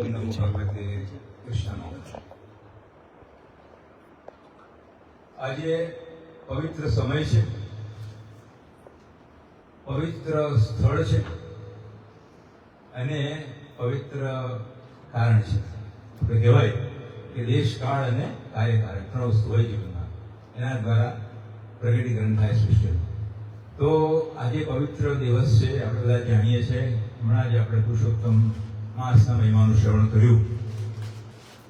ઓમ નમો ભગવતે કૃષ્ણાય. આજે પવિત્ર સમય છે, પવિત્ર સ્થળ છે અને પવિત્ર કારણ છે. આપણે કહેવાય કે દેશ કાળ અને કાર્યકારણ ત્રણ વસ્તુ હોય જીવનમાં, એના દ્વારા પ્રગટીકરણ થાય સૃષ્ટિનું. તો આજે પવિત્ર દિવસ છે, આપણે બધા જાણીએ છીએ. હમણાં જ આપણે પુરુષોત્તમ માસના મહિમાનું શ્રવણ કર્યું.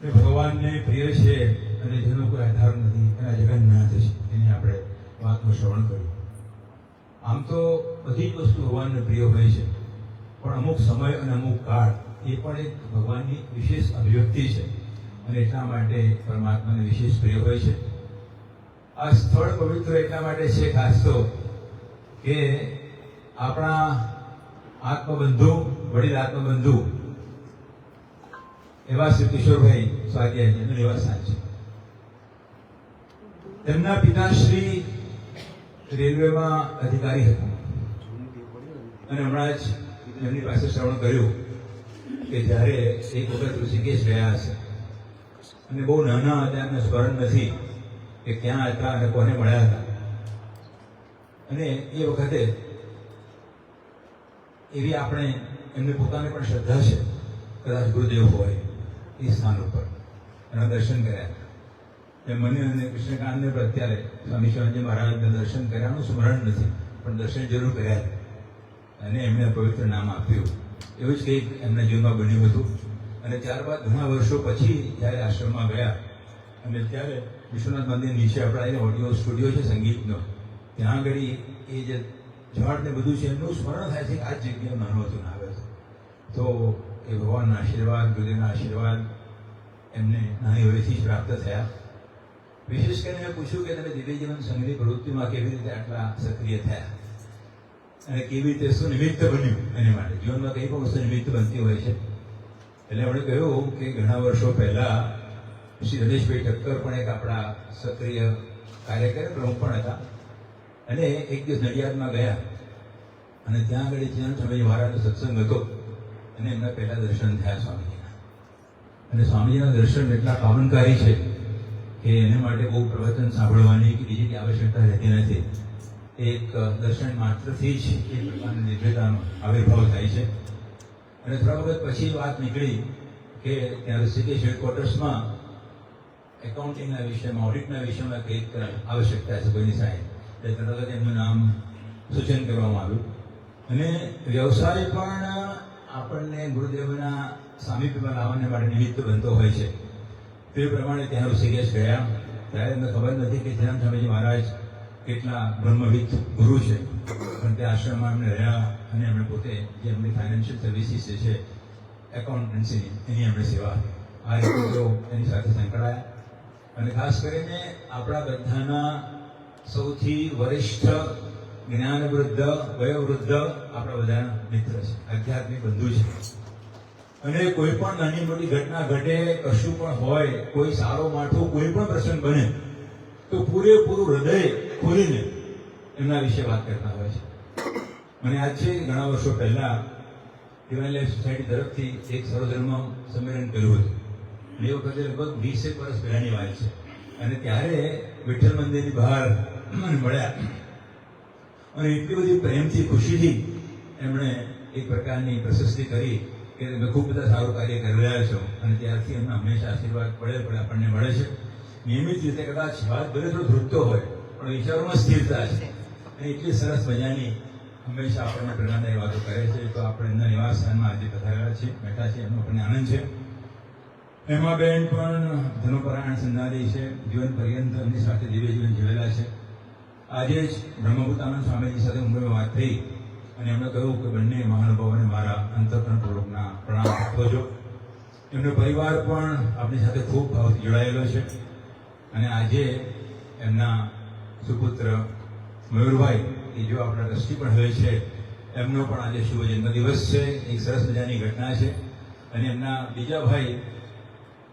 એ ભગવાનને પ્રિય છે અને જેનો કોઈ આધાર નથી, એના જગન્નાથ છે, એની આપણે વાતનું શ્રવણ કર્યું. આમ તો બધી જ વસ્તુ ભગવાનને પ્રિય હોય છે, પણ અમુક સમય અને અમુક કાળ એ પણ એક ભગવાનની વિશેષ અભિવ્યક્તિ છે અને એટલા માટે પરમાત્માને વિશેષ પ્રિય હોય છે. આ સ્થળ પવિત્ર એટલા માટે છે ખાસ તો કે આપણા આત્મબંધુ, વડીલ આત્મબંધુ એવા શ્રી કિશોરભાઈ સ્વાધ્યાય એનું નિવાસસ્થાન છે. તેમના પિતાશ્રી રેલવેમાં અધિકારી હતા અને હમણાં જ એમની પાસે શ્રવણ કર્યું કે જ્યારે એક વખત ઋષિકેશ ગયા હશે અને બહુ નાના હતા, એમને સ્મરણ નથી કે ક્યાં હતા અને કોને મળ્યા હતા. અને એ વખતે એવી આપણે એમને પોતાને પણ શ્રદ્ધા છે, કદાચ ગુરુદેવ હોય એ સ્થાન ઉપર એના દર્શન કર્યા. મને અને કૃષ્ણકાંતને પણ અત્યારે સ્વામી શિવાનંદ મહારાજના દર્શન કર્યાનું સ્મરણ નથી, પણ દર્શન જરૂર કર્યા અને એમને પવિત્ર નામ આપ્યું. એવું જ કંઈક એમના જીવનમાં બન્યું હતું. અને ત્યારબાદ ઘણા વર્ષો પછી જ્યારે આશ્રમમાં ગયા અને ત્યારે વિશ્વનાથ મંદિર નીચે આપણા ઓડિયો સ્ટુડિયો છે સંગીતનો, ત્યાં આગળ એ જે ઝાડ ને બધું છે એમનું સ્મરણ થાય છે કે આ જ જગ્યાએ નાનો હતો ને આવે છે. તો એ ભગવાનના આશીર્વાદ, ગુરુદેવના આશીર્વાદ એમને નાની વયથી જ પ્રાપ્ત થયા. વિશેષ કરીને મેં પૂછ્યું કે તમે દિવ્ય જીવન સંઘની પ્રવૃત્તિમાં કેવી રીતે આટલા સક્રિય થયા અને કેવી રીતે શું નિમિત્ત બન્યું એની માટે. જીવનમાં કંઈ પણ વસ્તુ નિમિત્ત બનતી હોય છે. એટલે આપણે કહ્યું કે ઘણા વર્ષો પહેલા શ્રી રમેશભાઈ ઠક્કર પણ એક આપણા સક્રિય કાર્યકર પ્રમુખ પણ હતા અને એક દિવસ નડિયાદમાં ગયા અને ત્યાં આગળ ચિદમ્બરમ સ્વામીજી મહારાજનો સત્સંગ હતો અને એમના પહેલા દર્શન થયા સ્વામીજીના. અને સ્વામીજીના દર્શન એટલા પાવનકારી છે કે એને માટે બહુ પ્રવચન સાંભળવાની કે બીજી આવશ્યકતા રહેતી નથી. એક દર્શન માત્રથી જ એ પ્રકારની દિવ્યતાનો આવિર્ભાવ થાય છે. અને થોડા વખત પછી વાત નીકળી કે ત્યાં ઋષિકેશ હેડક્વાર્ટર્સમાં એકાઉન્ટિંગના વિષયમાં, ઓડિટના વિષયમાં કંઈક આવશ્યકતા છે કોઈની સાહેબ, એટલે તરત જ એમનું નામ સૂચન કરવામાં આવ્યું. અને વ્યવસાય પણ આપણને ગુરુદેવના સામીપ્યમાં લાવવાને માટે નિમિત્ત બનતો હોય છે. તે પ્રમાણે ત્યાં ઋષિકેશ ગયા ત્યારે એમને ખબર નથી કે ચિદમ્બરમ સ્વામીજી મહારાજ કેટલા બ્રહ્મવિદ ગુરુ છે, પણ તે આશ્રમમાં એમણે રહ્યા અને એમણે પોતે જે એમની ફાઇનાન્શિયલ સર્વિસીસ જે છે એકાઉન્ટન્સીની એની એમણે સેવા આ રીતે તેઓ એની સાથે સંકળાયા. અને ખાસ કરીને આપણા બધાના સૌથી વરિષ્ઠ જ્ઞાનવૃદ્ધ, વયોવૃદ્ધ આપણા બધાના મિત્ર છે, આધ્યાત્મિક બંધુ છે. અને કોઈ પણ નાની મોટી ઘટના ઘટે, કશું પણ હોય, કોઈ સારો માઠું કોઈ પણ પ્રસંગ બને તો પૂરેપૂરું હૃદય ખોલીને એમના વિશે વાત કરતા હોય છે. મને યાદ છે ઘણા વર્ષો પહેલા ડિવાઇન લાઈફ સોસાયટી તરફથી એક સર્વધર્મ સંમેલન કર્યું હતું. એ વખતે લગભગ 20 વર્ષ પહેલાની વાત છે. અને ત્યારે વિઠ્ઠલ મંદિરની બહાર મને મળ્યા અને એટલી બધી પ્રેમથી, ખુશીથી એમણે એક પ્રકારની પ્રશસ્તિ કરી કે તમે ખૂબ બધા સારું કાર્ય કરી રહ્યા છો. અને ત્યારથી એમના હંમેશા આશીર્વાદ પડે આપણને મળે છે. નિયમિત રીતે કદાચ વાત ભલે થોડો ધ્રુજતો હોય પણ વિચારોમાં સ્થિરતા છે અને એટલી સરસ મજાની હંમેશા આપણને પ્રેરણાદાયી વાતો કરે છે. તો આપણે એમના નિવાસસ્થાનમાં આજે પધારેલા છીએ, બેઠા છીએ, એમનો આપણને આનંદ છે. એમાં બેન પણ ધર્મપરાયણ સંધારી છે, જીવન પર્યંત એમની સાથે દિવ્ય જીવન જીવેલા છે. આજે જ બ્રહ્મભૂતાનંદ સ્વામીજી સાથે મુંબઈમાં વાત થઈ અને એમણે કહ્યું કે બંને મહાનુભાવોને મારા અંતઃકરણપૂર્વકના પ્રણામ આપો છો. એમનો પરિવાર પણ આપણી સાથે ખૂબ ભાવથી જોડાયેલો છે. અને આજે એમના સુપુત્ર મયુરભાઈ કે જો આપણા ટ્રસ્ટી પણ હવે છે, એમનો પણ આજે શુભ જન્મદિવસ છે. એક સરસ મજાની ઘટના છે. અને એમના બીજા ભાઈ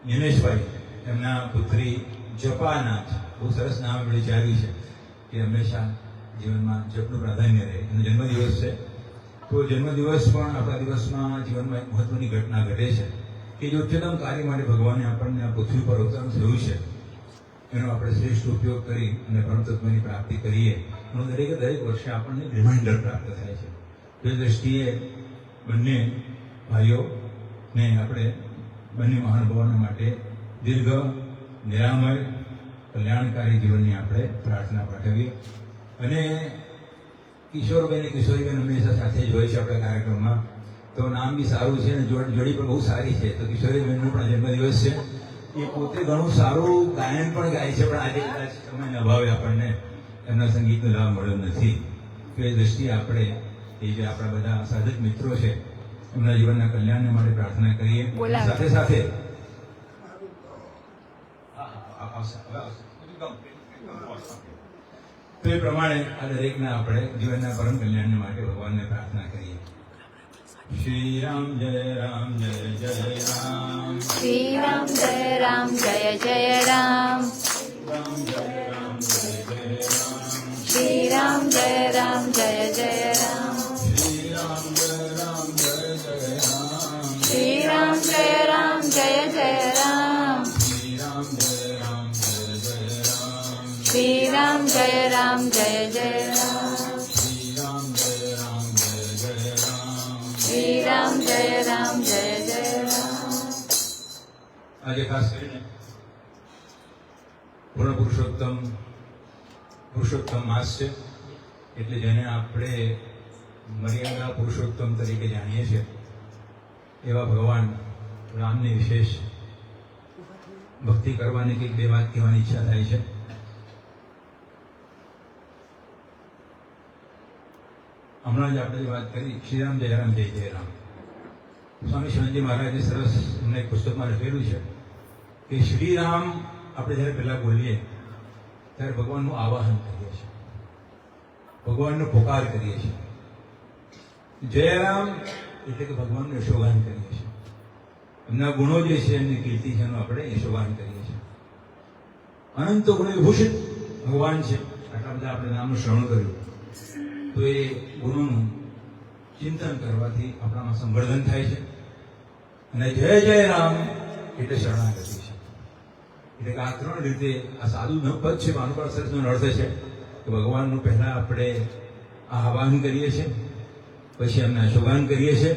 નિમેશભાઈ, એમના પુત્રી જપાનાથ, બહુ સરસ નામ એમણે વિચાર્યું છે કે હંમેશા જીવનમાં જપનું પ્રાધાન્ય રહે. એનો જન્મદિવસ છે. તો જન્મદિવસ પણ આપણા દિવસમાં જીવનમાં એક મહત્વની ઘટના ઘટે છે કે જે ઉચ્ચતમ કાર્ય માટે ભગવાને આપણને આ પૃથ્વી પર અવતરણ થયું છે એનો આપણે શ્રેષ્ઠ ઉપયોગ કરી અને પરમ તત્વની પ્રાપ્તિ કરીએ એનો દરેક વર્ષે આપણને રિમાઇન્ડર પ્રાપ્ત થાય છે. તે દ્રષ્ટિએ બંને ભાઈઓને આપણે બંને મહાનુભાવોને માટે દીર્ઘ નિરામય કલ્યાણકારી જીવનની આપણે પ્રાર્થના પાઠવીએ. અને કિશોરભાઈ અને કિશોરીબેન હંમેશા સાથે જ હોય છે આપણા કાર્યક્રમમાં, તો નામ બી સારું છે અને જોડી પણ બહુ સારી છે. તો કિશોરીબેનનો પણ જન્મદિવસ છે. એ પોતે ઘણું સારું ગાયન પણ ગાય છે, પણ આજે કદાચ સમયના અભાવે આપણને એમના સંગીતનો લાભ મળ્યો નથી. તો એ દ્રષ્ટિએ આપણે એ જે આપણા બધા સાધક મિત્રો છે એમના જીવનના કલ્યાણને માટે પ્રાર્થના કરીએ. સાથે સાથે તો એ પ્રમાણે આ દરેકના આપણે જીવનના પરમ કલ્યાણને માટે ભગવાનને પ્રાર્થના કરીએ. શ્રી રામ જય રામ જય જય રામ, શ્રી રામ જય રામ જય જય રામ, શ્રી રામ જય રામ જય જય રામ, શ્રી રામ જય રામ જય જય રામ, શ્રી રામ જય રામ જય જય રામ, શ્રી રામ જય રામ જય જય રામ, શ્રી રામ જય રામ જય જય રામ, શ્રી રામ જય રામ જય જય રામ. આજે ખાસ કરીને પૂર્ણ પુરુષોત્તમ માસ છે, એટલે જેને આપણે મર્યાદા પુરુષોત્તમ તરીકે જાણીએ છીએ એવા ભગવાન રામની વિશેષ ભક્તિ કરવાની કંઈક બે વાત કહેવાની ઈચ્છા થાય છે. હમણાં જ આપણે જે વાત કરી શ્રી રામ જય રામ જય જય રામ, સ્વામી શિવાનંદજી મહારાજે સરસ એમને એક પુસ્તકમાં લખેલું છે કે શ્રી રામ આપણે જ્યારે પહેલા બોલીએ ત્યારે ભગવાનનું આવાહન કરીએ છીએ, ભગવાનનો પોકાર કરીએ છીએ. જય રામ એટલે કે ભગવાનનું યશોગાન કરીએ છીએ, એમના ગુણો જે છે એમની કીર્તિ છે એનું આપણે યશોગાન કરીએ છીએ. અનંત ગુણ વિભૂષિત ભગવાન છે, આટલા બધા આપણે નામનું શ્રવણ કર્યું તો એ ગુણોનું ચિંતન કરવાથી આપણામાં સંવર્ધન થાય છે. અને જય જય રામ એટલે શરણાગતિ છે. એટલે કે આ ત્રણ રીતે આ સાદું પદ છે, અનુપાર સરસનો અર્થ છે કે ભગવાનનું પહેલા આપણે આહવાન કરીએ છીએ, પછી એમને શોભાન કરીએ છીએ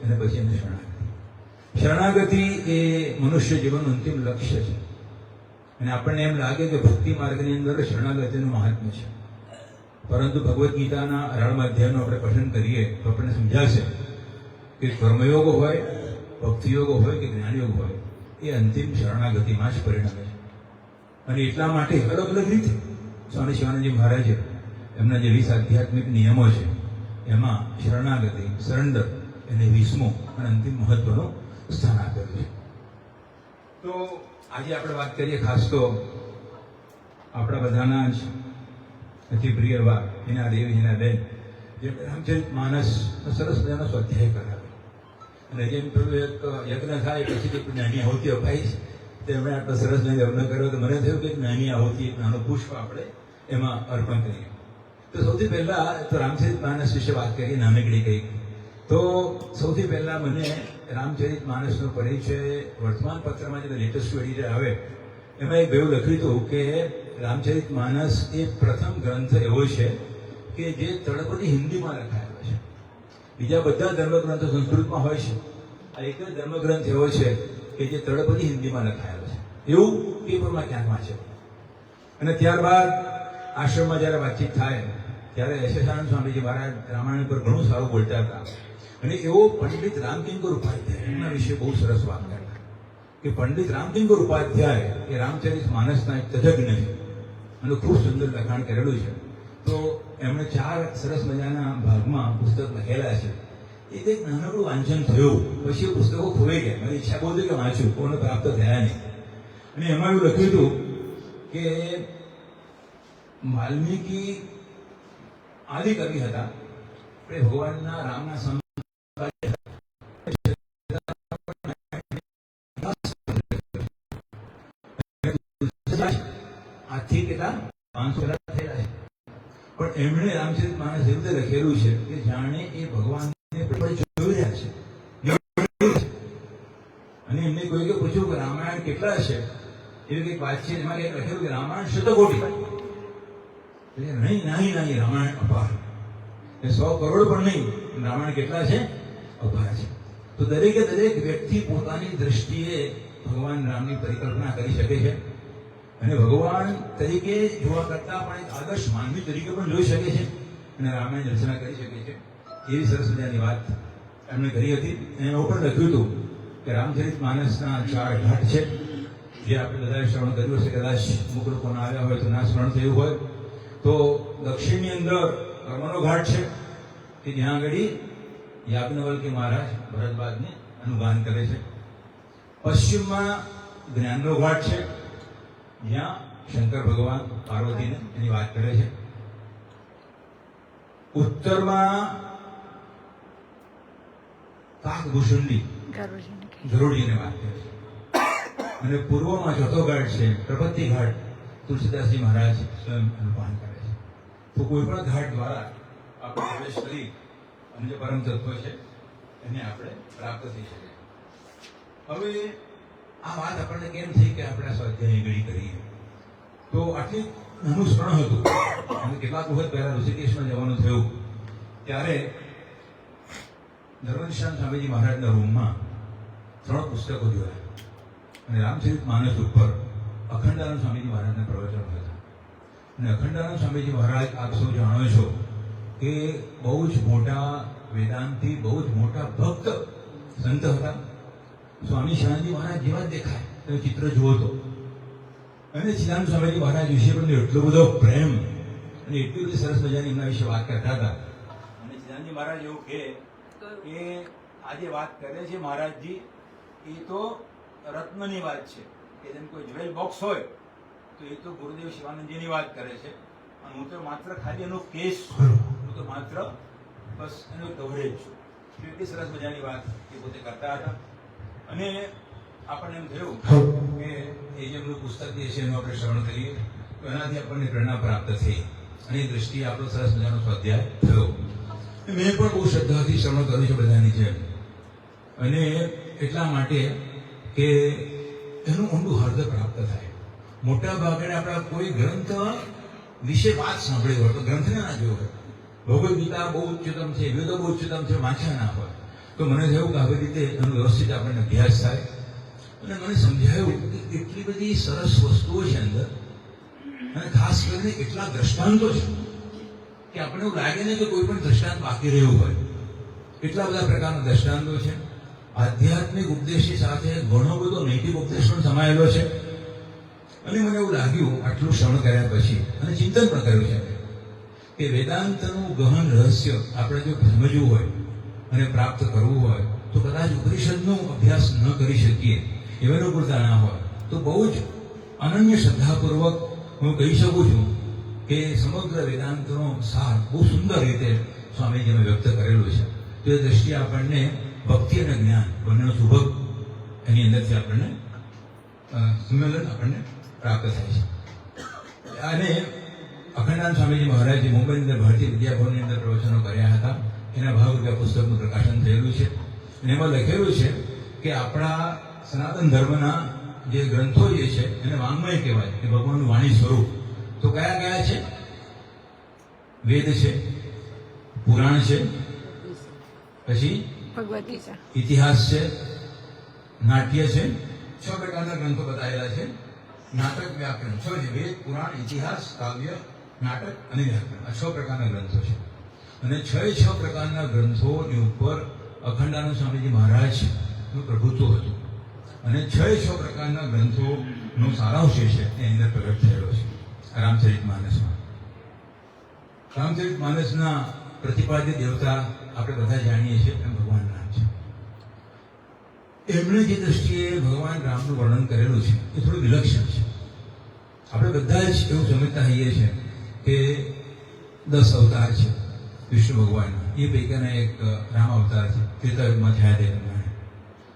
અને પછી એમને શરણાગતિ. શરણાગતિ એ મનુષ્ય જીવનનું અંતિમ લક્ષ્ય છે. અને આપણને એમ લાગે કે ભક્તિ માર્ગની અંદર શરણાગતિનું મહાત્મ્ય છે, પરંતુ ભગવદ્ ગીતાના 18મા અધ્યાયનું આપણે પઠન કરીએ તો આપણને સમજાશે કે કર્મયોગ હોય, ભક્તિયોગ હોય કે જ્ઞાનયોગ હોય, એ અંતિમ શરણાગતિમાં જ પરિણમે છે. અને એટલા માટે અલગ અલગ રીતે સ્વામી શિવાનંદજી મહારાજે એમના જે 20 આધ્યાત્મિક નિયમો છે એમાં શરણાગતિ, સરેન્ડર એને 20મું અને અંતિમ મહત્વનું સ્થાન આપેલું છે. તો આજે આપણે વાત કરીએ ખાસ તો આપણા બધાના જ અતિ પ્રિય એવા હિના દેવી, હિના બેન, જે રામચરિત માનસ સરસ મજાનો સ્વાધ્યાય કરાવે. અને જેમ પેલું એક યજ્ઞ થાય પછી એક નાની આહુતિ અપાઈ છે, તેમણે આટલો સરસ યજ્ઞ કર્યો તો મને થયું કે એક નાની આહુતિ, એક નાનું પુષ્પ આપણે એમાં અર્પણ કરીએ. તો સૌથી પહેલા તો રામચરિત માનસ વિશે વાત કરીએ નાનકડી કંઈક. તો સૌથી પહેલા મને રામચરિત માનસનો પરિચય વર્તમાન પત્રમાં જે લેટેસ્ટ એડિટર આવે એમાં એક એવું લખ્યું હતું કે રામચરિત માનસ એ પ્રથમ ગ્રંથ એવો છે કે જે તળપદી હિન્દીમાં લખાયેલો છે. બીજા બધા ધર્મગ્રંથો સંસ્કૃતમાં હોય છે, આ એક જ ધર્મગ્રંથ એવો છે કે જે તળપદી હિન્દીમાં લખાયેલો છે, એવું પેપરમાં ક્યાંક વાંચે. અને ત્યારબાદ આશ્રમમાં જ્યારે વાતચીત થાય ત્યારે યશસ્વાનંદ સ્વામીજી મહારાજ રામાયણ પર ઘણું સારું બોલતા હતા. અને એવો પંડિત રામકિંકર ઉપાધ્યાય એમના વિશે બહુ સરસ વાત કરતા કે પંડિત રામકિંકર ઉપાધ્યાય એ રામચરિત માનસના એક તજજ્ઞ છે અને ખૂબ સુંદર લખાણ કરેલું છે. તો એમણે 4 સરસ મજાના ભાગમાં પુસ્તક લખેલા છે. એ કંઈક નાનકડું વાંચન થયું, પછી એ પુસ્તકો ખોવાઈ ગયા. મારી ઈચ્છા બહુ હતી કે વાંચું, કોને પ્રાપ્ત થયા નહીં. અને એમાં એવું લખ્યું હતું કે વાલ્મીકી આદિ કવિ હતા, ભગવાનના રામના આજથી કેટલા 500 વર્ષ થયેલા છે, પણ એમણે રામચરિત માનસ એવી રીતે લખેલું છે કે જાણે એ ભગવાનને જોઈ રહ્યા છે. અને એમને કોઈકે પૂછ્યું કે રામાયણ કેટલા છે, એવી કંઈક વાત છે, એમાં કંઈક લખેલું કે રામાયણ શતકોટી. નહીં રામાયણ અપાર, 100 કરોડ પણ નહીં, રામાયણ કેટલા છે? અપાર છે. તો દરેકે દરેક વ્યક્તિ પોતાની દ્રષ્ટિએ ભગવાન રામની પરિકલ્પના કરી શકે છે અને ભગવાન તરીકે જોવા કરતા પણ એક આદર્શ માનવી તરીકે પણ જોઈ શકે છે અને રામાયણ રચના કરી શકે છે. એવી સરસ મજાની વાત એમણે કરી હતી. એમાં પણ લખ્યું હતું કે રામચરિત માનસના 4 ઘાટ છે, જે આપણે બધાએ શ્રવણ કર્યું હશે. કદાચ અમુક લોકો ના આવ્યા હોય તો ના સ્મરણ થયું હોય તો દક્ષિણની અંદર કર્મનો ઘાટ છે કે જ્યાં આગળ યાજ્ઞવલ્ક્ય મહારાજ ભરદ્વાજને અનુગાન કરે છે. પશ્ચિમમાં જ્ઞાનનો ઘાટ છે, જ્યાં શંકર ભગવાન પાર્વતીને એની વાત કરે છે. ઉત્તરમાં કાકભૂષુંડી ગરુડીને વાત કરે છે અને પૂર્વમાં ચોથો ઘાટ છે પ્રપત્તિ ઘાટ, તુલસીદાસજી મહારાજ સ્વયં અનુપાન કરે છે. તો કોઈ પણ ઘાટ દ્વારા આપણે પ્રવેશ કરી અને જે પરમ તત્વ છે એને આપણે પ્રાપ્ત થઈ શકે. હવે આ વાત આપણને કેમ થઈ કે આપણે સ્વાધ્યાય ઘડી કરીએ? તો આટલી નાનું સ્મરણ હતું અને કેટલાક વખત પહેલા ઋષિકેશમાં જવાનું થયું ત્યારે ધર્મનિષ્ઠાન સ્વામીજી મહારાજના રૂમમાં 3 પુસ્તકો જોયા અને રામચરિત માનસ ઉપર અખંડાનંદ સ્વામીજી મહારાજના પ્રવચનો હતા. અને અખંડાનંદ સ્વામીજી મહારાજ આપ સૌ જાણો છો કે બહુ જ મોટા વેદાંતી, બહુ જ મોટા ભક્ત સંત હતા. સ્વામી શિવાનંદજી મહારાજ જેવા જ દેખાય, તમે ચિત્ર જુઓ તો. અને ચિદાનંદ સ્વામીજી મહારાજ વિશે પણ એટલો બધો પ્રેમ અને એટલી બધી સરસ મજાની એમના વિશે વાત કરતા હતા. અને ચિદાનંદજી મહારાજ એવું કહે કે આજે વાત કરે છે મહારાજજી, એ તો રત્નની વાત છે કે જેમ કોઈ જ્વેલ બોક્સ હોય તો એ તો ગુરુદેવ શિવાનંદજીની વાત કરે છે અને હું તો માત્ર ખાલી એનો કેસ છું, હું તો માત્ર બસ એનો કવરેજ છું. એટલી સરસ મજાની વાત એ પોતે કરતા હતા. અને આપણને એમ થયું કે એ જે એમનું પુસ્તક જે છે એનું આપણે શ્રવણ કરીએ તો એનાથી આપણને પ્રેરણા પ્રાપ્ત થઈ અને એ દ્રષ્ટિએ આપણો સરસ મજાનો સ્વાધ્યાય થયો. મેં પણ બહુ શ્રદ્ધાથી શ્રવણ કર્યું છે બધાની જેમ, અને એટલા માટે કે એનું ઊંડું હૃદય પ્રાપ્ત થાય. મોટા ભાગે આપણા કોઈ ગ્રંથ વિશે વાત સાંભળી હોય તો ગ્રંથને ના જોયો હોય. ભગવદ્ ગીતા બહુ ઉચ્ચતમ છે, વેદો બહુ ઉચ્ચતમ છે, વાંચ્યા ના હોય તો મને થયું કે આવી રીતે એનો વ્યવસ્થિત આપણને અભ્યાસ થાય. અને મને સમજાયું કે એટલી બધી સરસ વસ્તુઓ છે અંદર અને ખાસ કરીને એટલા દ્રષ્ટાંતો છે કે આપણે એવું લાગે ને કે કોઈ પણ દ્રષ્ટાંત બાકી રહ્યું હોય. એટલા બધા પ્રકારના દ્રષ્ટાંતો છે. આધ્યાત્મિક ઉપદેશની સાથે ઘણો બધો નૈતિક ઉપદેશ પણ સમાયેલો છે. અને મને એવું લાગ્યું આટલું શ્રવણ કર્યા પછી અને ચિંતન પણ કર્યું છે કે વેદાંતનું ગહન રહસ્ય આપણે જો સમજવું હોય અને પ્રાપ્ત કરવું હોય તો કદાચ ઉપનિષદનો અભ્યાસ ન કરી શકીએ એવા અનુકૂળતા ના હોય તો બહુ જ અનન્ય શ્રદ્ધાપૂર્વક હું કહી શકું છું કે સમગ્ર વેદાંતનો સાર બહુ સુંદર રીતે સ્વામીજીએ વ્યક્ત કરેલું છે. તો એ દ્રષ્ટિએ આપણને ભક્તિ અને જ્ઞાન બંનેનો સુભગ એની અંદરથી આપણને સંમેલન આપણને પ્રાપ્ત થાય છે. અને અખંડાનંદ સ્વામીજી મહારાજે મુંબઈની અંદર ભારતીય વિદ્યાભવનની અંદર પ્રવચનો કર્યા હતા. એના ભાગરૂપે આ પુસ્તકનું પ્રકાશન થયેલું છે. અને એમાં લખેલું છે કે આપણા સનાતન ધર્મના જે ગ્રંથો જે છે એને વાંગ્મય કહેવાય કે ભગવાનનું વાણી સ્વરૂપ. તો કયા કયા છે? વેદ છે, પુરાણ છે, પછી ભગવદ ગીતા, ઇતિહાસ છે, નાટ્ય છે. 6 પ્રકારના ગ્રંથો બતાવેલા છે. નાટક, વ્યાકરણ 6 છે. વેદ, પુરાણ, ઇતિહાસ, કાવ્ય, નાટક અને વ્યાકરણ. આ 6 પ્રકારના ગ્રંથો છે. અને 6 પ્રકારના ગ્રંથોની ઉપર અખંડાનંદ સ્વામીજી મહારાજનું પ્રભુત્વ હતું. અને 6 પ્રકારના ગ્રંથોનો સારાંશ છે એની અંદર પ્રગટ થયેલો છે રામચરિત માનસમાં. રામચરિત માનસના પ્રતિપાદ્ય દેવતા આપણે બધા જાણીએ છીએ એમ ભગવાન રામ છે. એમણે જે દ્રષ્ટિએ ભગવાન રામનું વર્ણન કરેલું છે એ થોડું વિલક્ષણ છે. આપણે બધા જ એવું સમજતા હોઈએ છીએ કે 10 અવતાર છે વિષ્ણુ ભગવાનના, એ પૈકીના એક રામ અવતાર છે, ત્રેતાયુગમાં થયા તે પ્રમાણે.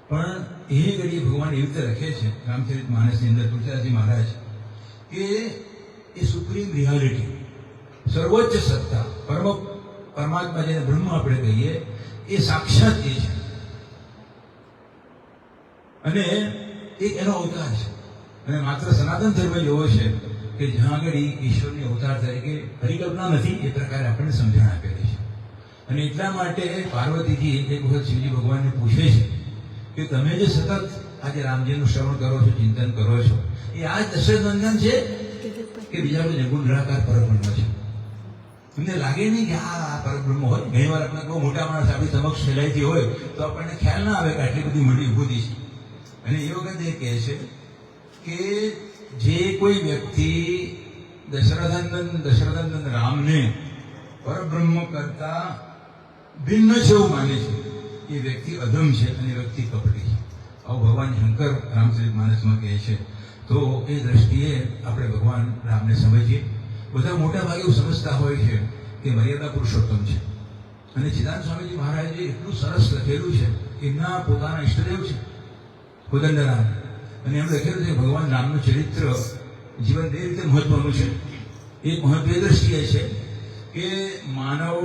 પણ એ ઘડીએ ભગવાન એવી રીતે લખે છે રામચરિત માનસની અંદર તુલસીદાસજી મહારાજ કે એ સુપ્રીમ રિયાલિટી, સર્વોચ્ચ સત્તા, પરમાત્મા જેને બ્રહ્મ આપણે કહીએ એ સાક્ષાત એ છે. અને એક એનો અવતાર છે. અને માત્ર સનાતન ધર્મ એવો છે કે જ્યાં આગળ ઈશ્વરની અવતાર તરીકે પરિકલ્પના નથી, એ પ્રકારે આપણને સમજણ આપેલી છે. અને એટલા માટે પાર્વતીજી એક વખત શિવજી ભગવાનને પૂછે છે કે તમે જે સતત આજે રામજીનું શ્રવણ કરો છો, ચિંતન કરો છો, એ આ જ દશરથ નંદન છે કે બીજા કોઈ નિર્ગુણ નિરાકાર પરબ્રહ્મ છે? તમને લાગે નહીં કે આ પરબ્રહ્મ હોય? ઘણી વાર આપણે બહુ મોટા માણસ આપણી સમક્ષ ફેલાઈથી હોય તો આપણને ખ્યાલ ના આવે કે આટલી બધી મોટી વિભૂતિ છે. અને એ વખતે એ કહે છે કે જે કોઈ વ્યક્તિ દશરથનંદન રામને પરબ્રહ્મ કરતા ભિન્ન છે એવું માને છે, એ વ્યક્તિ અધમ છે અને એ વ્યક્તિ કપટી છે. આવું ભગવાન શંકર રામચરિત માનસમાં કહે છે. તો એ દ્રષ્ટિએ આપણે ભગવાન રામને સમજીએ. બધા મોટા ભાગે એવું સમજતા હોય છે કે મર્યાદા પુરુષોત્તમ છે. અને ચિદાનંદ સ્વામીજી મહારાજે એટલું સરસ લખેલું છે, એમના પોતાના ઈષ્ટદેવ છે કોદંડરામ, અને એમ લખેલું છે કે ભગવાન રામનું ચરિત્ર જીવન બે રીતે મહત્વનું છે. એક મહત્વ એ દ્રષ્ટિએ છે કે માનવ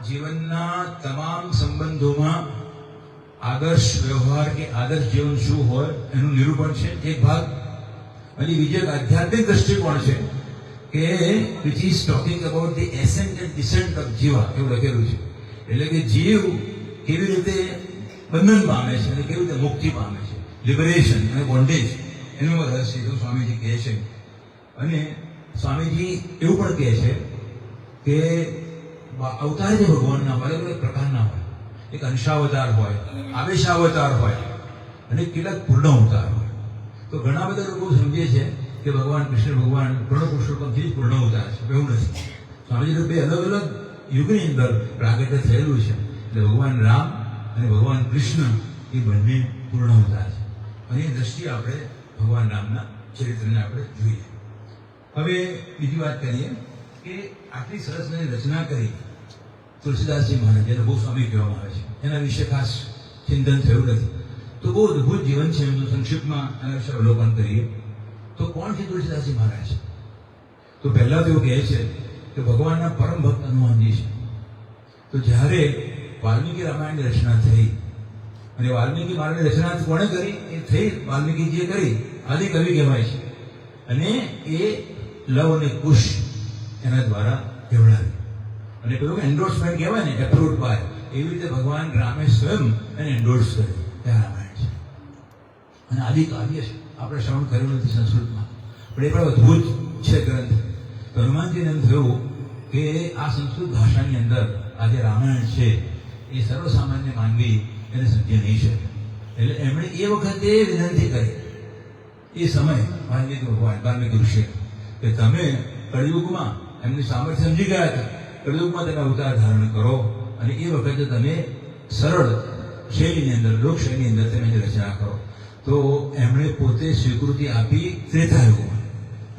જીવનના તમામ સંબંધોમાં આદર્શ વ્યવહાર કે આદર્શ જીવન શું હોય એનું નિરૂપણ છે, એક ભાગ. અને બીજો એક આધ્યાત્મિક દ્રષ્ટિકોણ છે કે which is talking about the ascent and descent of જીવા, એવું લખેલું છે. એટલે કે જીવ કેવી રીતે બંધન પામે છે અને કેવી રીતે મુક્તિ પામે છે, લિબરેશન અને બોન્ડેજ, એનું રહસ્ય એવું સ્વામીજી કહે છે. અને સ્વામીજી એવું પણ કહે છે કે અવતાર જે ભગવાનના અલગ અલગ પ્રકારના હોય. એક અંશાવતાર હોય, આવેશાવતાર હોય, અને કેટલાક પૂર્ણ અવતાર હોય. તો ઘણા બધા લોકો સમજે છે કે ભગવાન કૃષ્ણ ભગવાન પૂર્ણ પુરુષોત્તમથી જ પૂર્ણ અવતાર છે. એવું નથી. સ્વામીજી બે અલગ અલગ યુગની અંદર પ્રાગટ્ય થયેલું છે. એટલે ભગવાન રામ અને ભગવાન કૃષ્ણ એ બંને પૂર્ણ અવતાર છે. અને એ દ્રષ્ટિએ આપણે ભગવાન રામના ચરિત્રને આપણે જોઈએ. હવે બીજી વાત કરીએ કે આટલી સરસ રચના કરી તુલસીદાસજી મહારાજ, જેને બહુ સ્વામી કહેવામાં આવે છે, એના વિશે ખાસ ચિંતન થયું નથી. તો બહુ અદભુત જીવન છે એમનું. સંક્ષિપ્તમાં એના વિશે અવલોકન કરીએ તો કોણ છે તુલસીદાસજી મહારાજ? તો પહેલા તો એવું કહે છે કે ભગવાનના પરમ ભક્ત હનુમાનજી છે. તો જ્યારે વાલ્મીકી રામાયણની રચના થઈ, અને વાલ્મીકી મહારાજની રચના કોણે કરી? એ થઈ વાલ્મીકીજીએ કરી. આદિ કવિ કહેવાય છે. અને એ લવ અને કુશ એના દ્વારા કેવડાવી. અને પેલું એન્ડોર્સમેન્ટ કહેવાય ને, એપ્રુવડ બાય, એવી રીતે ભગવાન રામે સ્વયં એને એન્ડોર્સ કર્યું. ત્યાં રામાયણ છે. અને આદિ કાવ્ય છે. આપણે શ્રવણ કર્યું નથી સંસ્કૃતમાં, પણ એ પણ અદભુત છે ગ્રંથ. તો હનુમાનજીને એમ થયું કે આ સંસ્કૃત ભાષાની અંદર આ જે રામાયણ છે એ સર્વસામાન્ય માનવી એને સમજી નહીં શકે. એટલે એમણે એ વખતે વિનંતી કરી, એ સમય વાલ્મીકી ઋષિ, કે તમે કળિયુગમાં એમની સામર્થ્ય સમજી ગયા હતા, કળિયુગમાં તમે અવતાર ધારણ કરો અને એ વખતે તમે સરળ શૈલીની અંદર, લોકશૈલીની અંદર તમે રચના કરો. તો એમણે પોતે સ્વીકૃતિ આપી ત્રેતાયુગમાં.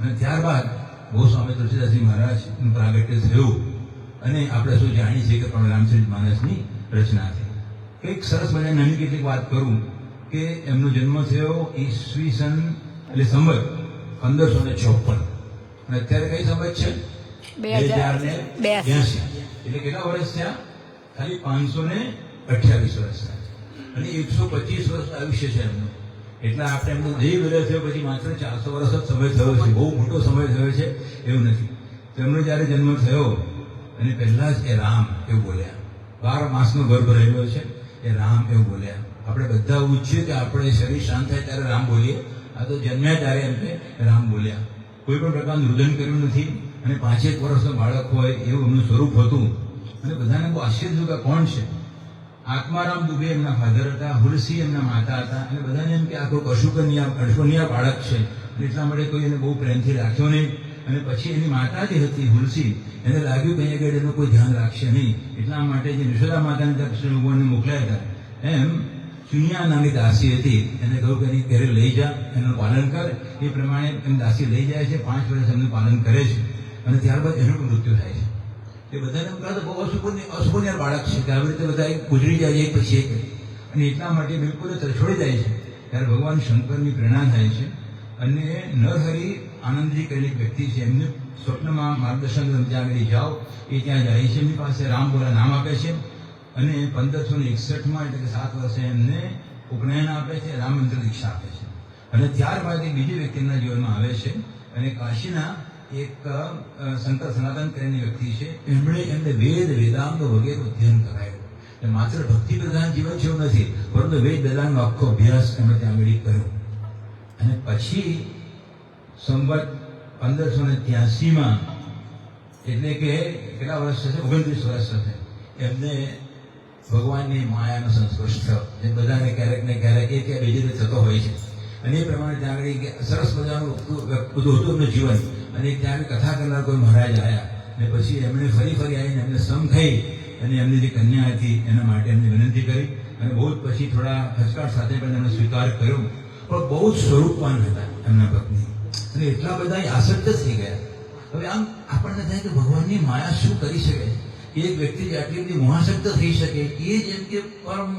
અને ત્યારબાદ ગોસ્વામી તુલસીદાસજી મહારાજનું પ્રાગટ્ય થયું. અને આપણે શું જાણીએ છીએ કે પણ રામચરિત માનસની રચના થઈ. કંઈક સરસ મજાની નાની કેટલીક વાત કરું કે એમનો જન્મ થયો ઈસવીસન એટલે સંવત 1554. અને અત્યારે કઈ સંવત છે? 2082. એટલે કેટલા વર્ષ થયા? ખાલી 528 વર્ષ થયા. અને 125 વર્ષ આયુષ્ય છે એમનું. એટલે આપણે એમનું જે વિલય થયો પછી માત્ર 400 વર્ષ જ સમય થયો છે. બહુ મોટો સમય થયો છે એવું નથી. તો એમનો જ્યારે જન્મ થયો અને પહેલા જ એ રામ એવું બોલ્યા. 12 માસનો ગર્ભ રહેલો છે, એ રામ એવું બોલ્યા. આપણે બધા ઈચ્છીએ કે આપણે શરીર શાંત થાય ત્યારે રામ બોલીએ. આ તો જન્મ્યા ત્યારે એમને રામ બોલ્યા. કોઈ પણ પ્રકારનું રુદન કર્યું નથી. અને 5 વર્ષનો બાળક હોય એવું એમનું સ્વરૂપ હતું. અને બધાને બહુ આશ્ચર્ય થયું કે કોણ છે? આત્મારામ દુબે એમના ફાધર હતા, હુલસી એમના માતા હતા. અને બધાને એમ કે આ કોઈ અશ્વકન્યા બાળક છે, એટલા માટે કોઈ એને બહુ પ્રેમથી રાખ્યો નહીં. અને પછી એની માતા જે હતી હુલસી, એને લાગ્યું કે આગળ એનું કોઈ ધ્યાન રાખશે નહીં. એટલા માટે જે યશોદા માતાને ત્યાં કૃષ્ણ ભગવાનને મોકલ્યા હતા, એમ ચુનિયા નામની દાસી હતી, એને કહ્યું કે એની ઘરે લઈ જા, એનું પાલન કર. એ પ્રમાણે એમ દાસી લઈ જાય છે. 5 વર્ષ એમનું પાલન કરે છે. અને ત્યારબાદ એનું પણ મૃત્યુ થાય છે. એ બધાને એમ કહે બહુ અશુભનિયાર બાળક છે, કે આવી રીતે બધા ગુજરી જાય એક પછી એક. અને એટલા માટે બિલકુલ તરછોડી જાય છે. ત્યારે ભગવાન શંકરની પ્રેરણા થાય છે. અને નરહરિ આનંદજી કરીને એક વ્યક્તિ છે, એમને સ્વપ્નમાં માર્ગદર્શન ત્યાં આગળ જાઓ. એ ત્યાં જાય છે, એમની પાસે રામ બોલા નામ આપે છે. અને 1561માં એટલે કે 7 વર્ષે એમને ઉપનયન આપે છે, રામ મંત્ર દીક્ષા આપે છે. અને ત્યારબાદ એક બીજી વ્યક્તિ એમના જીવનમાં આવે છે અને કાશીના એક શંકર સનાતન કરીને વ્યક્તિ છે. એમને વેદાંગ વગેરે અધ્યયન કરાયું. એટલે માત્ર ભક્તિ પ્રધાન જીવન છે એવું નથી, પરંતુ વેદ વેદાંગનો આખો અભ્યાસ એમણે ત્યાં આગળ કર્યો. અને પછી સંવત 1583માં, એટલે કે કેટલા વર્ષ થશે, 29 વર્ષ થશે, એમને ભગવાનની માયાનો સંસ્પર્શ થયો. જે બધાને ક્યારેક ને ક્યારેક એક યા બીજી રીતે થતો હોય છે. અને એ પ્રમાણે ત્યાં આગળ સરસ મજાનું બધું હતું એમનું જીવન. અને ત્યાં આગળ કથા કરનાર કોઈ મહારાજ આવ્યા અને પછી એમણે ફરી આવીને એમને સમ થઈ અને એમની જે કન્યા હતી એના માટે એમને વિનંતી કરી. અને બહુ જ પછી થોડા ખચકાટ સાથે પણ એમણે સ્વીકાર કર્યો. પણ બહુ જ સ્વરૂપવાન હતા એમના પત્ની, અને એટલા બધા આસક્ત થઈ ગયા. હવે આમ આપણને થાય કે ભગવાનની માયા શું કરી શકે? એક વ્યક્તિ જે આટલી બધી મોહાસક્ત થઈ શકે, એ જ એમ કે પરમ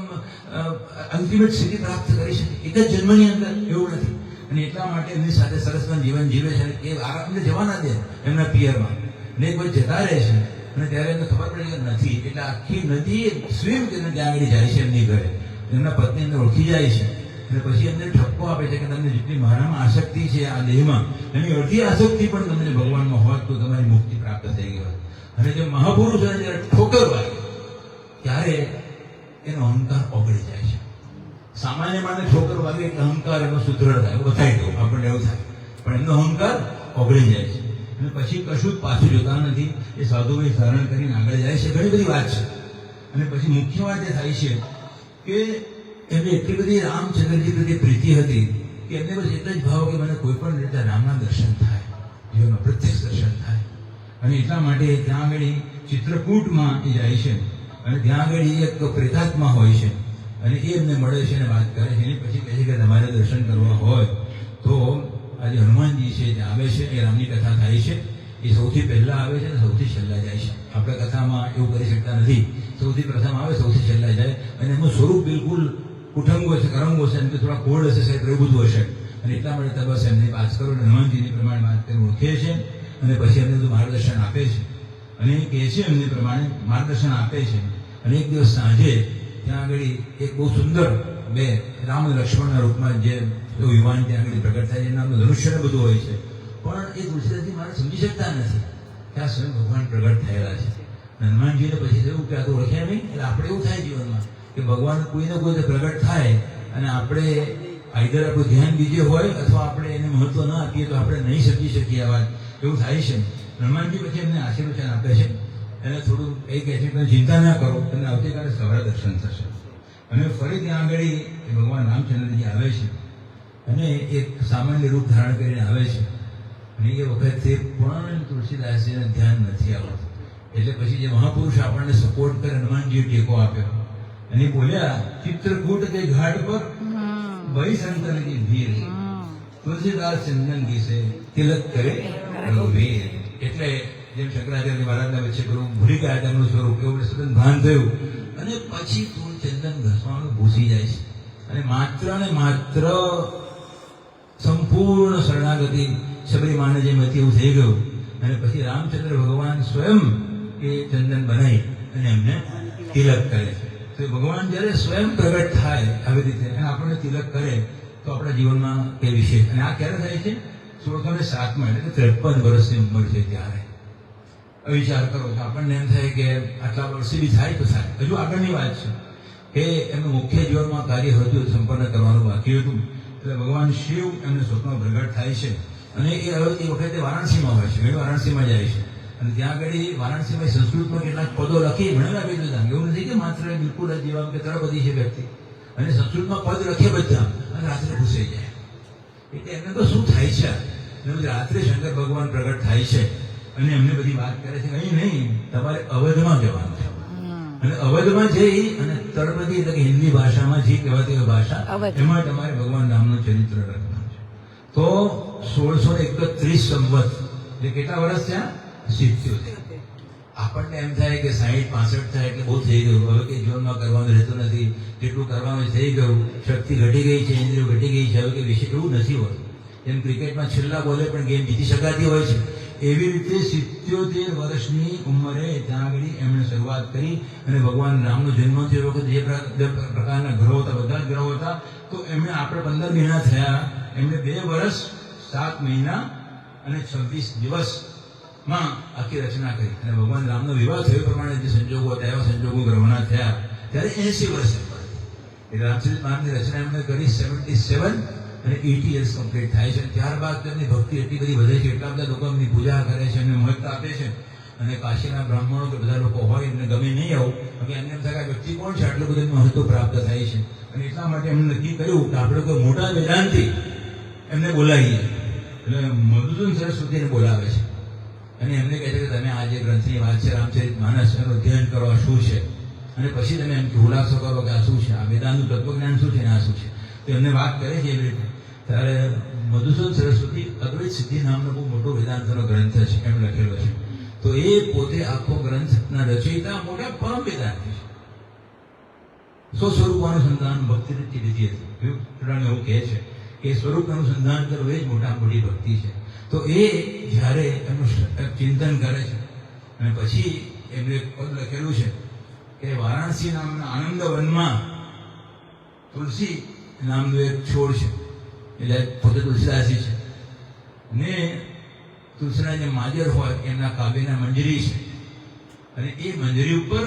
અલ્ટિમેટ સિદ્ધિ પ્રાપ્ત કરી શકે એક જ જન્મની અંદર, એવું નથી. અને એટલા માટે એમની સાથે સરસમાં જીવન જીવે છે. એ આરામને જવાના દે એમના પિયરમાં, ને કોઈ જતા રહે છે. અને ત્યારે એમને ખબર પડી કે નથી, એટલે આખી નદી સ્વિમ કરીને ત્યાં આગળ જાય છે એમની ઘરે. એમના પત્ની એમને ઓળખી જાય છે અને પછી એમને ઠપકો આપે છે કે તમને જેટલી મારામાં આસક્તિ છે આ દેહમાં, એની અડધી આસક્તિ પણ તમને ભગવાનમાં હોત તો તમારી મુક્તિ પ્રાપ્ત થઈ ગઈ હોત. અને જે મહાપુરુષ જયારે ઠોકર વાગે ત્યારે એનો અહંકાર ઓગળી જાય છે. સામાન્ય માને ઠોકર વાગે એટલે અહંકાર એનો સુદૃઢ થાય, બતાવી દો આપણને એવું થાય, પણ એમનો અહંકાર ઓગળી જાય છે. અને પછી કશું જ પાછું જોતા નથી. એ સાધુભાઈ ધારણ કરીને આગળ જાય છે. ઘણી બધી વાત છે. અને પછી મુખ્ય વાત એ થાય છે કે એમને એટલી બધી રામચંદ્રજી પ્રત્યે પ્રીતિ હતી કે એમને બસ એટલો જ ભાવ કે મને કોઈ પણ રીતે રામના દર્શન થાય, જીવનમાં પ્રત્યક્ષ દર્શન થાય. અને એટલા માટે ત્યાં આગળ ચિત્રકૂટમાં એ જાય છે અને ત્યાં આગળ એક પ્રેતાત્મા હોય છે અને એ એમને મળે છે અને વાત કરે છે. એની પછી કહે છે કે તમારે દર્શન કરવા હોય તો આજે હનુમાનજી છે જે આવે છે, એ રામની કથા થાય છે. એ સૌથી પહેલા આવે છે અને સૌથી છેલ્લા જાય છે. આપણે કથામાં એવું કરી શકતા નથી. સૌથી પ્રથમ આવે, સૌથી છેલ્લા જાય. અને એનું સ્વરૂપ બિલકુલ ઉઠંગો હશે, કરંગો હશે, એમ કે થોડા કોડ હશે, સાહેબ એવું બધું હશે. અને એટલા માટે બસ એમની વાત કરો, હનુમાનજીની પ્રમાણે વાત કરી ઓળખે છે અને પછી એમને બધું માર્ગદર્શન આપે છે. અને એ કહે છે એમને પ્રમાણે માર્ગદર્શન આપે છે. અને એક દિવસ સાંજે ત્યાં આગળ એક બહુ સુંદર બે રામ અને લક્ષ્મણના રૂપમાં જે યુવાન ત્યાં આગળ પ્રગટ થાય છે. એમના ધનુષ્યને બધું હોય છે, પણ એ તુલસીદાસજી મારે સમજી શકતા નથી કે આ સ્વયં ભગવાન પ્રગટ થયેલા છે. હનુમાનજીને પછી થયું કે આ તો ઓળખ્યા નહીં. એટલે આપણે એવું થાય જીવનમાં કે ભગવાન કોઈને કોઈ પ્રગટ થાય અને આપણે આઈધર આપણું ધ્યાન બીજે હોય અથવા આપણે એને મહત્વ ન આપીએ તો આપણે નહીં સમજી શકીએ આ વાત, એવું થાય છે. હનુમાનજી પછી એમને આશીર્વચન આપે છે. એને થોડું એ કહે છે કે ચિંતા ના કરો, તમને આવતીકાલે સવારે દર્શન થશે. અને ફરી ત્યાં આગળ ભગવાન રામચંદ્રજી આવે છે અને એક સામાન્ય રૂપ ધારણ કરીને આવે છે. અને એ વખતે પણ તુલસીદાસજીને ધ્યાન નથી આવતું. એટલે પછી જે મહાપુરુષ આપણને સપોર્ટ કરે, હનુમાનજીએ ટેકો આપ્યો અને બોલ્યા, ચિત્રકૂટ કે ઘાટ પર ભાઈ સંતન કી ભીડ, તુલસીદાસ ચંદન કી સે તિલક કરે રઘુવીર. એટલે જેમ શંકરાચાર્ય મહારાજના વચ્ચે ગુરુ ભૂલી ગયા તેમનું સ્વરૂપ, એવું સદન ભાન થયું. અને પછી તુલ ચંદન ઘસવાનું ભૂસી જાય છે અને માત્ર સંપૂર્ણ શરણાગતિ શબરીમાને જેમ હતી એવું થઈ ગયું. અને પછી રામચંદ્ર ભગવાન સ્વયં એ ચંદન બનાવી અને એમને તિલક કરે. તો ભગવાન જ્યારે સ્વયં પ્રગટ થાય આવી રીતે અને આપણને તિલક કરે તો આપણા જીવનમાં એ વિશેષ. અને આ ક્યારે થાય છે? 1607માં, એટલે કે 53 વર્ષની ઉંમર છે ત્યારે. વિચાર કરો તો આપણને એમ થાય કે આટલા વર્ષે બી થાય તો થાય. હજુ આગળની વાત છે કે એમનું મુખ્ય જીવનમાં કાર્ય હતું સંપન્ન કરવાનું બાકી હતું. એટલે ભગવાન શિવ એમને સ્વપ્નમાં પ્રગટ થાય છે અને એ વખતે વારાણસીમાં હોય છે. વારાણસીમાં જાય છે અને ત્યાં આગળ વારાણસીમાં સંસ્કૃતમાં કેટલાક પદો લખી ભણેલા બે બધા. એવું નથી કે માત્ર બિલકુલ જ જેવા કે તળપદી છે વ્યક્તિ, અને સંસ્કૃતમાં પદ લખે બધા અને રાત્રે ઘૂસાઈ જાય. એટલે એમને તો શું થાય છે? રાત્રે શંકર ભગવાન પ્રગટ થાય છે અને એમને બધી વાત કરે છે, અહીં નહીં, તમારે અવધમાં જવાનું છે. અને અવધમાં જઈ અને તળપદી એટલે કે હિન્દી ભાષામાં જે કહેવાતી ભાષા, એમાં તમારે ભગવાન રામનું ચરિત્ર લખવાનું છે. તો 1631 સંવત, એટલે કેટલા વર્ષ થયા? 77. આપણને એમ થાય કે 60-65 થાય એટલે બહુ થઈ ગયું, હવે કે જીવનમાં કરવાનું રહેતું નથી, જેટલું કરવાનું થઈ ગયું, શક્તિ ઘટી ગઈ છે, ઇન્દ્રિયો ઘટી ગઈ છે, હવે કે વિશે એવું નથી હોતું. જેમ ક્રિકેટમાં છેલ્લા બોલે પણ ગેમ જીતી શકાતી હોય છે, એવી રીતે 77 વર્ષની ઉંમરે ત્યાં આગળ એમણે શરૂઆત કરી અને ભગવાન રામનો જન્મ થયો વખત જે પ્રકારના ગ્રહો હતા, બધા જ ગ્રહો હતા. તો એમણે આપણે 15 મહિના થયા, એમણે 2 વર્ષ 7 મહિના અને 26 દિવસમાં આખી રચના કરી. અને ભગવાન રામનો વિવાહ થયો પ્રમાણે જે સંજોગો હતા એવા સંજોગો ગ્રહોના થયા ત્યારે 80 વર્ષે એટલે રામચરિત માનસની રચના એમણે કરી 77 અને 80 years કમ્પ્લીટ થાય છે. ત્યારબાદ તેમની ભક્તિ એટલી બધી વધે છે, એટલા બધા લોકો એમની પૂજા કરે છે, એમને મહત્તા આપે છે. અને કાશીના બ્રાહ્મણો કે બધા લોકો હોય એમને ગમે નહીં આવું, હવે એમને એમ થાય કે વ્યક્તિ કોણ છે આટલું બધું મહત્વ પ્રાપ્ત થાય છે. અને એટલા માટે એમણે નક્કી કર્યું કે આપણે કોઈ મોટા વેદાંતિ એમને બોલાવીએ. એટલે મધુસૂદન સરસ્વતીને બોલાવે છે અને એમને કહે છે કે તમે આ જે ગ્રંથની વાત છે રામચરિત માનસ એનું અધ્યયન કરો, આ શું છે, અને પછી તમે એમ ખુલાસો કરો કે આ શું છે, આ વેદાંતનું તત્વજ્ઞાન શું છે ને આ શું છે. તો એમને વાત કરે છે એવી રીતે. ત્યારે મધુસૂદન સરસ્વતી અદ્વૈત સિદ્ધિ નામનો બહુ મોટો વેદાંતનો ગ્રંથ છે એમ લખેલો છે. તો એ પોતે આખો ગ્રંથના રચયિતા મોટા પરમ વેદાંતિ છે. સ્વસ્વરૂપાનુસંધાન ભક્તિ રીતે વિધિ હતી. એવું કહે છે કે સ્વરૂપ અનુસંધાન કરવું એ જ મોટા મોટી ભક્તિ છે. તો એ જ્યારે એમનું ચિંતન કરે છે અને પછી એમને પદ લખેલું છે કે વારાણસી નામના આનંદ વનમાં તુલસી નામનું એક છોડ છે, એટલે પોતે તુલસીદાસી છે ને તુલસીના જે માજર હોય એમના કાવ્યના મંજરી છે અને એ મંજરી ઉપર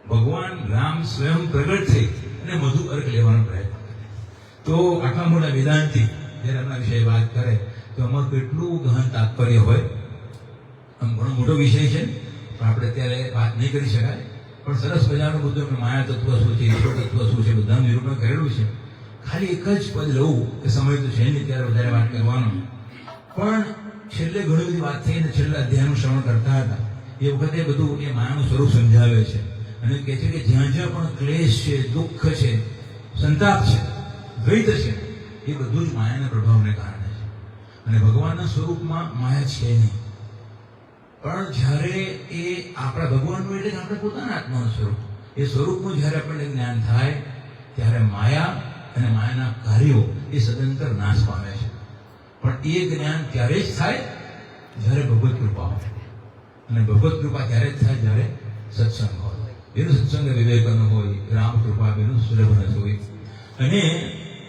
ભગવાન રામ સ્વયં પ્રગટ થઈ અને મધુ અર્ક લેવાનો પ્રયત્ન કરે. તો આટલા મોટા વેદાંતિ જ્યારે એમના વિશે વાત કરે તો આમાં કેટલું ગહન તાત્પર્ય હોય. આમ ઘણો મોટો વિષય છે પણ આપણે અત્યારે વાત નહીં કરી શકાય. પણ સરસ મજાનું બધું માયા તત્વ શું છે, ઈશ્વર તત્વ શું છે, બધાનું નિરૂપણ કરેલું છે. ખાલી એક જ પદ લઉં કે સમય તો છે નહીં ત્યારે વધારે વાત કરવાનો, પણ છેલ્લે ઘણી બધી વાત થઈ ને છેલ્લા અધ્યાયનું શ્રવણ કરતા હતા એ વખતે બધું એ માયાનું સ્વરૂપ સમજાવે છે અને કહે છે કે જ્યાં જ્યાં પણ ક્લેશ છે, દુઃખ છે, સંતાપ છે, દ્વૈત છે, એ બધું જ માયાના પ્રભાવને કારણે છે. અને ભગવાનના સ્વરૂપમાં માયા છે નહીં, પણ જ્યારે એ આપણા ભગવાનનું એટલે આપણે પોતાના આત્માનું સ્વરૂપ, એ સ્વરૂપનું જ્યારે આપણને જ્ઞાન થાય ત્યારે માયા અને માયાના કાર્યો એ સદંતર નાશ પામે છે. પણ એ જ્ઞાન ત્યારે જ થાય જ્યારે ભગવત કૃપા હોય, અને ભગવત કૃપા ત્યારે જ થાય જ્યારે સત્સંગ હોય. એનું સત્સંગ વિવેકનો હોય, રામ કૃપા એનું સુલભ હોય. અને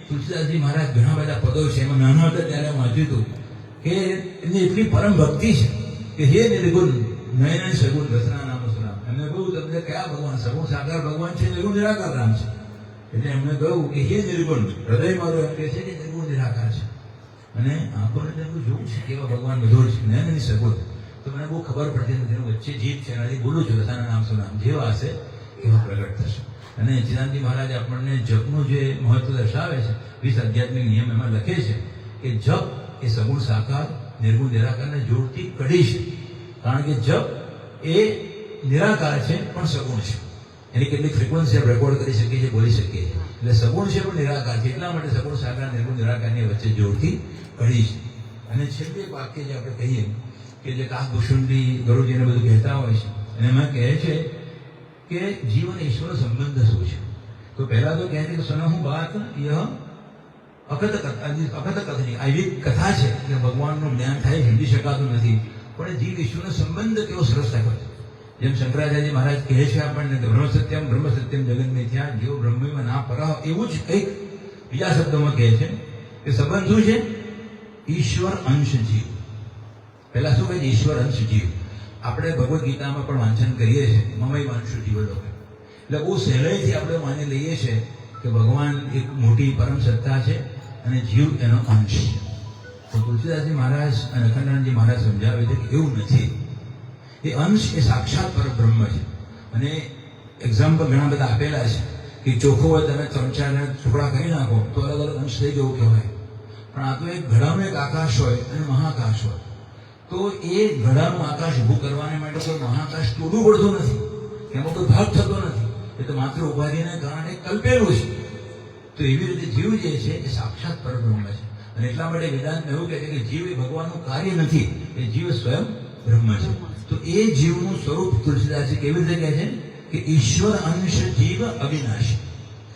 તુલસીદાસજી મહારાજ ઘણા બધા પદો છે, એમાં નાના હતા ત્યારે વાંચ્યું હતું કે એમની એટલી પરમ ભક્તિ છે કે હે નિર્ગુણ નયન સગુણ દસરા નામ સુનામ. એમને કહ્યું તમને કયા ભગવાન, સગુણ સાકાર ભગવાન છે, નિર્ગુણ નિરાકાર રામ છે. એટલે એમને કહ્યું કે હે નિર્ગુણ, હૃદય મારો એમ કહે છે કે નિર્ગુણ નિરાકાર છે. અને આંખોને તેમનું જોવું છે કેવા ભગવાન મધુર છે, નયનની સગુણ. તો મને બહુ ખબર પડતી નથી, એનું વચ્ચે જીભ છે એનાથી બોલું છું રસાના નામ સુનામ, જેવા હશે એવા પ્રગટ થશે. અને ચિદાનંદજી મહારાજ આપણને જપનું જે મહત્વ દર્શાવે છે, 20 આધ્યાત્મિક નિયમ એમાં લખે છે કે જપ એ સગુણ સાકાર નિર્ગુણ નિરાકારને જોડતી કડી છે. કારણ કે જપ એ નિરાકાર છે પણ સગુણ છે, એની કેટલીક ફ્રીક્વન્સી આપણે રેકોર્ડ કરી શકીએ છીએ, બોલી શકીએ છીએ. એટલે સગુણ છે પણ નિરાકાર છે, એટલા માટે સગુણ સાકાર નિર્ગુણ નિરાકારની વચ્ચે જોડતી કડી છે. અને છેલ્લું એક વાક્ય જે આપણે કહીએ કે જે કાકભૂષુંડી ગરુજીને બધું કહેતા હોય છે અને એમાં કહે છે કે જીવન ઈશ્વર સંબંધ શું છે. તો પહેલા તો કહે છે કે સનહુ બાત યહ અકથ કથની, આવી કથા છે કે ભગવાનનું જ્ઞાન થાય સમજી શકાતું નથી, પણ જીવ ઈશ્વરનો સંબંધ કેવો સરસ રાખ્યો છે. જેમ શંકરાચાર્ય મહારાજ કહે છે આપણને બ્રહ્મ સત્યમ જગત મિથ્યા, જેવો બ્રહ્મમાં ના પરહ, એવું જ કંઈક બીજા શબ્દોમાં કહે છે કે સંબંધ શું છે, ઈશ્વર અંશ જીવ. પહેલા શું કહે છે, ઈશ્વર અંશ જીવ. આપણે ભગવદ્ ગીતામાં પણ વાંચન કરીએ છીએ મમય અંશ જીવ લોકો, એટલે બહુ સહેલાઈથી આપણે માની લઈએ છીએ કે ભગવાન એક મોટી પરમ સત્તા છે અને જીવ એનો અંશ છે. તો તુલસીદાસજી મહારાજ અને અખંડાનંદજી મહારાજ સમજાવે છે કે એવું નથી. એ અંશ એ સાક્ષાત પરબ્રહ્મ છે. અને એક્ઝામ્પલ ઘણા બધા આપેલા છે કે ચોખ્ખો હોય તમે 3-4 ટુકડા કરી નાખો તો અલગ અલગ અંશ થઈ જવું કહેવાય. પણ આ તો એક ઘડાનું એક આકાશ હોય અને મહાકાશ હોય. તો એ ઘડાનું આકાશ ઊભું કરવાને માટે કોઈ મહાકાશ તોડવું પડતું નથી, એમાં કોઈ ભાગ થતો નથી, એ તો માત્ર ઉપાધિને કારણે કલ્પેલું છે. તો એવી રીતે જીવ જે છે એ સાક્ષાત પરબ્રહ્મ છે. અને એટલા માટે વેદાંત એવું કહે છે કે જીવ એ ભગવાનનું કાર્ય નથી, એ જીવ સ્વયં બ્રહ્મ છે. તો એ જીવનું સ્વરૂપ તુલસીદાસજી કેવી રીતે કહે છે કે ઈશ્વર અંશ જીવ અવિનાશી.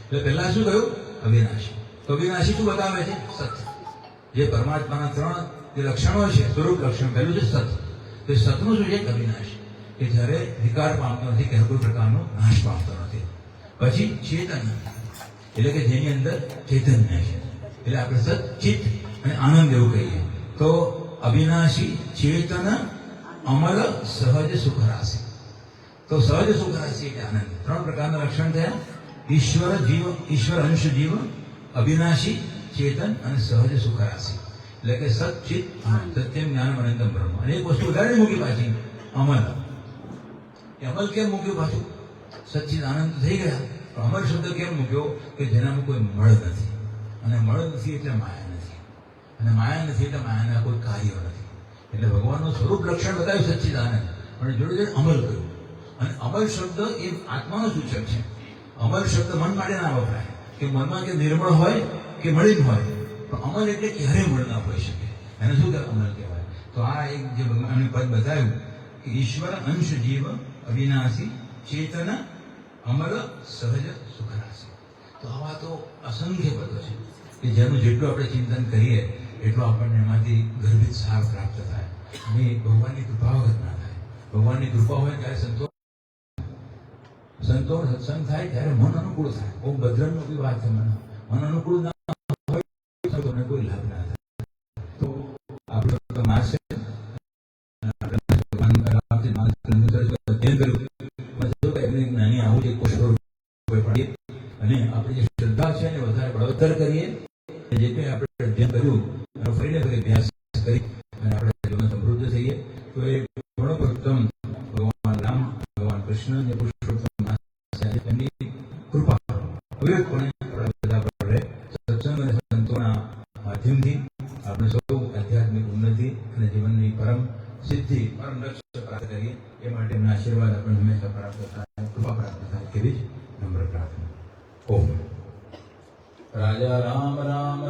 એટલે પહેલા શું કહ્યું, અવિનાશી. તો અવિનાશી શું બતાવે છે, સત્ય. જે પરમાત્માના 3 જે લક્ષણો છે, સ્વરૂપ લક્ષણ પહેલું છે સત. તો એ સતનું શું છે? અવિનાશ, કે જ્યારે વિકાર પામતો નથી, કે કોઈ પ્રકારનો નાશ પામતો નથી. પછી ચેતન, એટલે કે જેની અંદર ચૈતન્ય છે, એટલે આપણે સત, ચિત્ત અને આનંદ એવું કહીએ. તો અવિનાશી, ચેતન, અમલ, સહજ, સુખ રાશિ. તો સહજ સુખ રાશિ એટલે આનંદ. ત્રણ પ્રકારના લક્ષણ થયા: ઈશ્વર જીવ, ઈશ્વર અંશ જીવ, અવિનાશી, ચેતન અને સહજ સુખ રાશિ. એટલે કે સચ્ચિત સત્યમ જ્ઞાનમ અનંતમ બ્રહ્મ. અને એક વસ્તુ ઉદાહરણ મૂકી પાછી, અમલ. એ અમલ કેમ મૂક્યું પાછું? સચ્ચિત આનંદ થઈ ગયા, પણ અમર શબ્દ કેમ મૂક્યો? કે જેનામાં કોઈ મળ નથી, અને મળ નથી એટલે માયા નથી, અને માયા નથી એટલે માયાના કોઈ કાર્યો નથી. એટલે ભગવાનનું સ્વરૂપ લક્ષણ બતાવ્યું સચ્ચિદાનંદ, પણ જોડે જોડે અમલ કર્યું. અને અમલ શબ્દ એ આત્માનો સૂચક છે. અમલ શબ્દ મન માટે ના વપરાય, કે મનમાં કે નિર્મળ હોય કે મલિન હોય, પણ અમલ એટલે ક્યારેય મળ ના હોઈ શકે. એને શું કહેવાય? અમલ કહેવાય. તો આ એક જે ભગવાને પદ બતાવ્યું કે ઈશ્વર અંશ જીવ, અવિનાશી, ચેતન, અમલ, સહજ, સુખ રાશિ. તો આવા તો અસંખ્ય પદો છે કે જેનું જેટલું આપણે ચિંતન કરીએ એટલું આપણને એમાંથી ગર્ભિત સાર પ્રાપ્ત થાય. અને ભગવાનની કૃપા વગર ના થાય. ભગવાનની કૃપા હોય ત્યારે સંતોષ સત્સંગ થાય ત્યારે મન અનુકૂળ થાય. બહુ ભદ્રનનો બી વાત છે. મન અનુકૂળ ના હોય તો તમને કોઈ લાભ ના થાય. તો આપણો માસ છે, નાની આવું છે અને આપણી જે શ્રદ્ધા છે એને વધારે બળવત્તર કરીએ. જે કંઈ આપણે અધ્યયન કર્યું એનો ફરીને ફરી અભ્યાસ કરી અને આપણે જીવન સમૃદ્ધ થઈએ. તો એ ઘણો ઉત્તમ ભગવાન રામ, ભગવાન કૃષ્ણ જે પુરુષોત્તમ એમની કૃપા અવિરતપણે આપણા બધા પર રહે. સત્સંગ અને સંતોના માધ્યમથી આપણે સૌ આધ્યાત્મિક ઉન્નતિ અને જીવનની પરમ સિદ્ધિ, પરમ લક્ષ્ય પ્રાપ્ત કરીએ. એ માટે એમના આશીર્વાદ આપણને હંમેશા પ્રાપ્ત થાય, કૃપા પ્રાપ્ત થાય, એવી જ નમ્ર પ્રાર્થના. ઓમ. રાજા રામ રામ